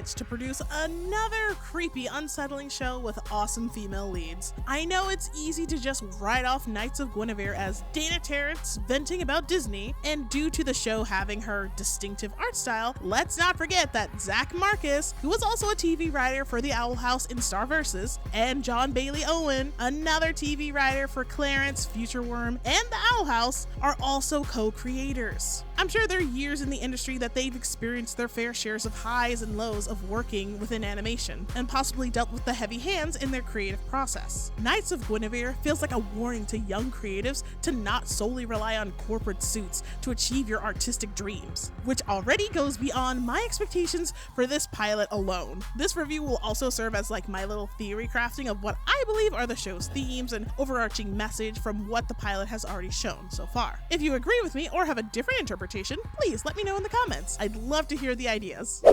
pilots to produce another creepy, unsettling show with awesome female leads. I know it's easy to just write off Knights of Guinevere as Dana Terrence venting about Disney, and due to the show having her distinctive art style, let's not forget that Zach Marcus, who was also a TV writer for The Owl House in Star Vs, and John Bailey Owen, another TV writer for Clarence, Future Worm, and The Owl House, are also co-creators. I'm sure there are years in the industry that they've experienced their fair shares of highs and lows of working within animation, and possibly dealt with the heavy hands in their creative process. Knights of Guinevere feels like a warning to young creatives to not solely rely on corporate suits to achieve your artistic dreams, which already goes beyond my expectations for this pilot alone. This review will also serve as like my little theory crafting of what I believe are the show's themes and overarching message from what the pilot has already shown so far. If you agree with me or have a different interpretation, please let me know in the comments. I'd love to hear the ideas.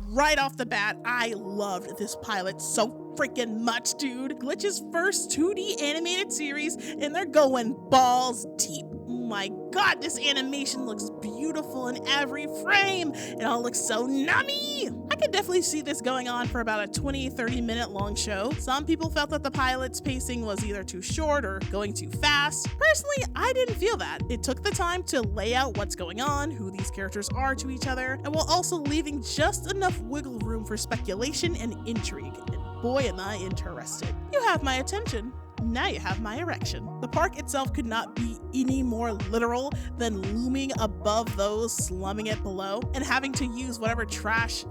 Right off the bat, I loved this pilot so freaking much, dude. Glitch's first 2D animated series, and they're going balls deep. Oh my god, this animation looks beautiful in every frame. It all looks so nummy. I could definitely see this going on for about a 20-30 minute long show. Some people felt that the pilot's pacing was either too short or going too fast. Personally, I didn't feel that. It took the time to lay out what's going on, who these characters are to each other, and while also leaving just enough wiggle room for speculation and intrigue. And boy am I interested. You have my attention. Now you have my erection. The park itself could not be any more literal than looming above those slumming it below and having to use whatever trash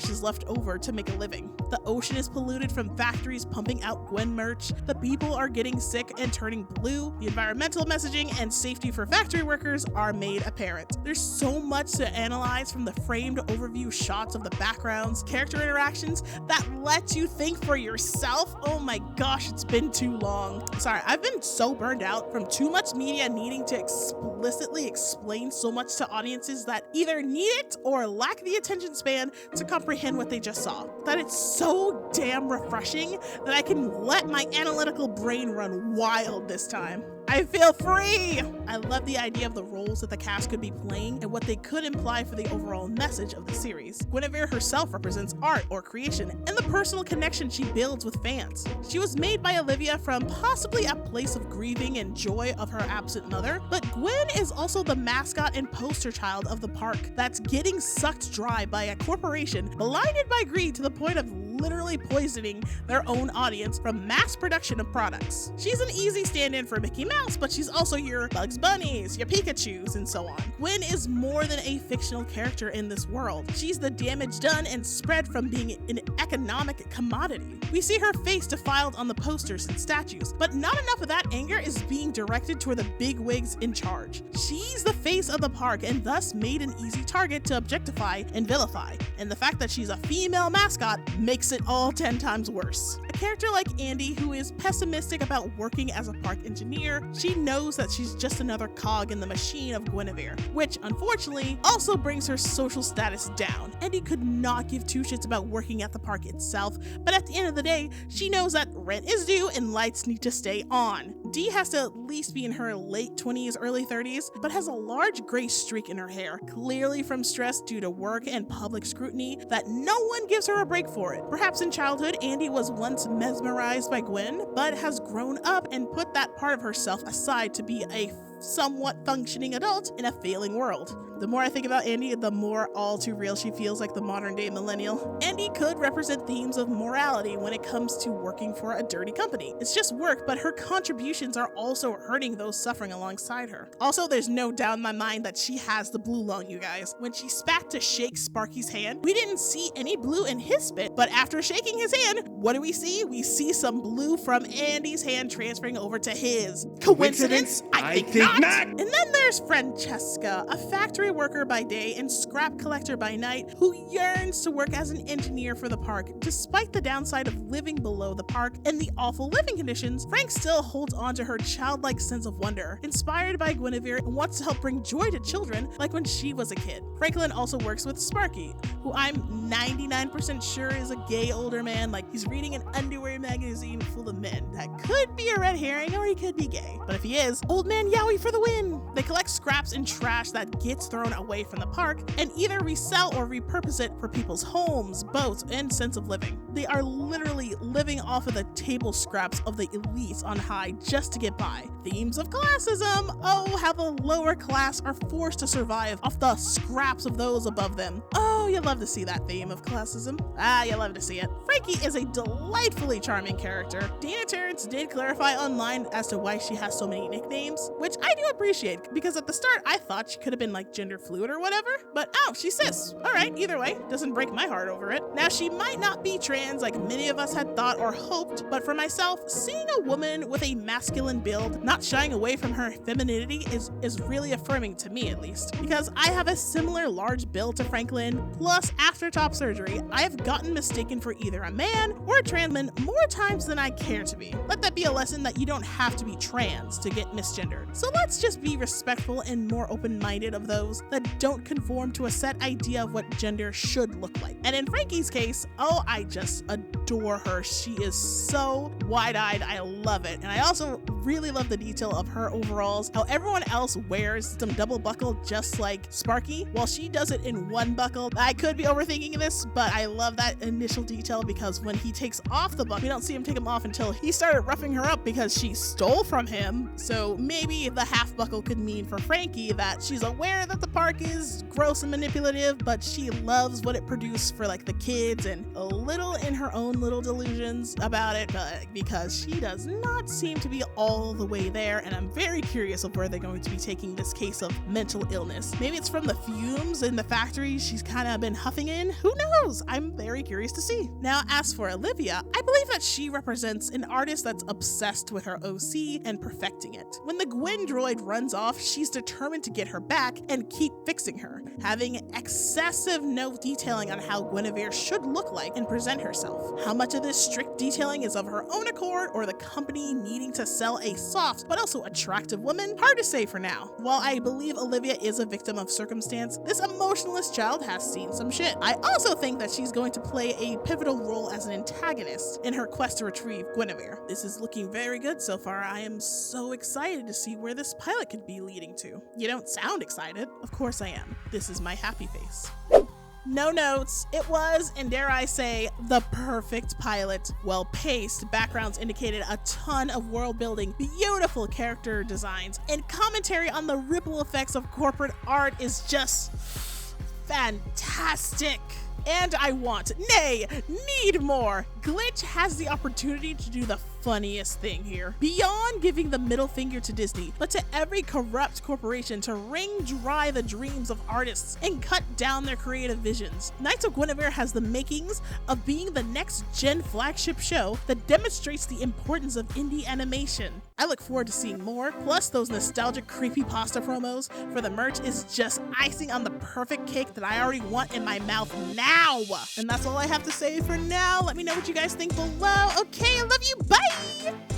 is left over to make a living. The ocean is polluted from factories pumping out Gwen merch. The people are getting sick and turning blue. The environmental messaging and safety for factory workers are made apparent. There's so much to analyze, from the framed overview shots of the backgrounds, character interactions that let you think for yourself. Oh my gosh, it's been too long. Sorry, I've been so burned out from too much media needing to explicitly explain so much to audiences that either need it or lack the attention span to comprehend what they just saw, that it's so damn refreshing that I can let my analytical brain run wild this time. I feel free! I love the idea of the roles that the cast could be playing and what they could imply for the overall message of the series. Guinevere herself represents art or creation and the personal connection she builds with fans. She was made by Olivia from possibly a place of grieving and joy of her absent mother, but Gwen is also the mascot and poster child of the park that's getting sucked dry by a corporation blinded by greed to the point of literally poisoning their own audience from mass production of products. She's an easy stand-in for Mickey Mouse, but she's also your Bugs Bunnies, your Pikachus, and so on. Gwen is more than a fictional character in this world. She's the damage done and spread from being an economic commodity. We see her face defiled on the posters and statues, but not enough of that anger is being directed toward the big wigs in charge. She's the face of the park and thus made an easy target to objectify and vilify, and the fact that she's a female mascot makes it all 10 times worse. A character like Andy, who is pessimistic about working as a park engineer, she knows that she's just another cog in the machine of Guinevere, which unfortunately also brings her social status down. Andy could not give two shits about working at the park itself, but at the end of the day, she knows that rent is due and lights need to stay on. Dee has to at least be in her late 20s, early 30s, but has a large gray streak in her hair, clearly from stress due to work and public scrutiny that no one gives her a break for it. Perhaps in childhood, Andy was once mesmerized by Gwen, but has grown up and put that part of herself aside to be a somewhat functioning adult in a failing world. The more I think about Andy, the more all too real she feels like the modern day millennial. Andy could represent themes of morality when it comes to working for a dirty company. It's just work, but her contributions are also hurting those suffering alongside her. Also, there's no doubt in my mind that she has the blue lung, you guys. When she spat to shake Sparky's hand, we didn't see any blue in his spit, but after shaking his hand, what do we see? We see some blue from Andy's hand transferring over to his. Coincidence? I think not. And then there's Francesca, a factory worker by day and scrap collector by night, who yearns to work as an engineer for the park. Despite the downside of living below the park and the awful living conditions, Frank still holds on to her childlike sense of wonder. Inspired by Guinevere and wants to help bring joy to children like when she was a kid. Franklin also works with Sparky, who I'm 99% sure is a gay older man, like he's reading an underwear magazine full of men. That could be a red herring or he could be gay. But if he is, old man Yowie for the win! They collect scraps and trash that gets thrown thrown away from the park and either resell or repurpose it for people's homes, boats, and sense of living. They are literally living off of the table scraps of the elites on high just to get by. Themes of classism. Oh, how the lower class are forced to survive off the scraps of those above them. Oh, you love to see that theme of classism. You love to see it. Frankie is a delightfully charming character. Dana Terrence did clarify online as to why she has so many nicknames, which I do appreciate, because at the start I thought she could have been like gender fluid or whatever, but oh, she's cis. Alright, either way, doesn't break my heart over it. Now, she might not be trans like many of us had thought or hoped, but for myself, seeing a woman with a masculine build not shying away from her femininity is really affirming to me, at least, because I have a similar large build to Franklin, plus after top surgery, I have gotten mistaken for either a man or a trans man more times than I care to be. Let that be a lesson that you don't have to be trans to get misgendered. So let's just be respectful and more open-minded of those that don't conform to a set idea of what gender should look like. And in Frankie's case, oh, I just adore her. She is so wide-eyed. I love it. And I also really love the detail of her overalls, how everyone else wears some double buckle just like Sparky, while she does it in one buckle. I could be overthinking this, but I love that initial detail, because when he takes off the buckle, we don't see him take them off until he started roughing her up because she stole from him. So maybe the half buckle could mean for Frankie that she's aware that the park is gross and manipulative, but she loves what it produced for like the kids, and a little in her own little delusions about it, but because she does not seem to be all the way there, and I'm very curious of where they're going to be taking this case of mental illness. Maybe it's from the fumes in the factory she's kind of been huffing in. Who knows? I'm very curious to see. Now, as for Olivia, I believe that she represents an artist that's obsessed with her OC and perfecting it. When the Gwen droid runs off, she's determined to get her back and keep fixing her, having excessive note detailing on how Guinevere should look like and present herself. How much of this strict detailing is of her own accord or the company needing to sell a soft but also attractive woman? Hard to say for now. While I believe Olivia is a victim of circumstance, this emotionless child has seen some shit. I also think that she's going to play a pivotal role as an antagonist in her quest to retrieve Guinevere. This is looking very good so far. I am so excited to see where this pilot could be leading to. You don't sound excited. Of course I am. This is my happy face. No notes. It was, and dare I say, the perfect pilot. Well-paced, backgrounds indicated a ton of world building, beautiful character designs, and commentary on the ripple effects of corporate art is just fantastic. And I want, nay, need more. Glitch has the opportunity to do the funniest thing here. Beyond giving the middle finger to Disney, but to every corrupt corporation to wring dry the dreams of artists and cut down their creative visions. Knights of Guinevere has the makings of being the next gen flagship show that demonstrates the importance of indie animation. I look forward to seeing more, plus those nostalgic creepypasta promos for the merch is just icing on the perfect cake that I already want in my mouth now. And that's all I have to say for now. Let me know what you guys think below. Okay, I love you. Bye!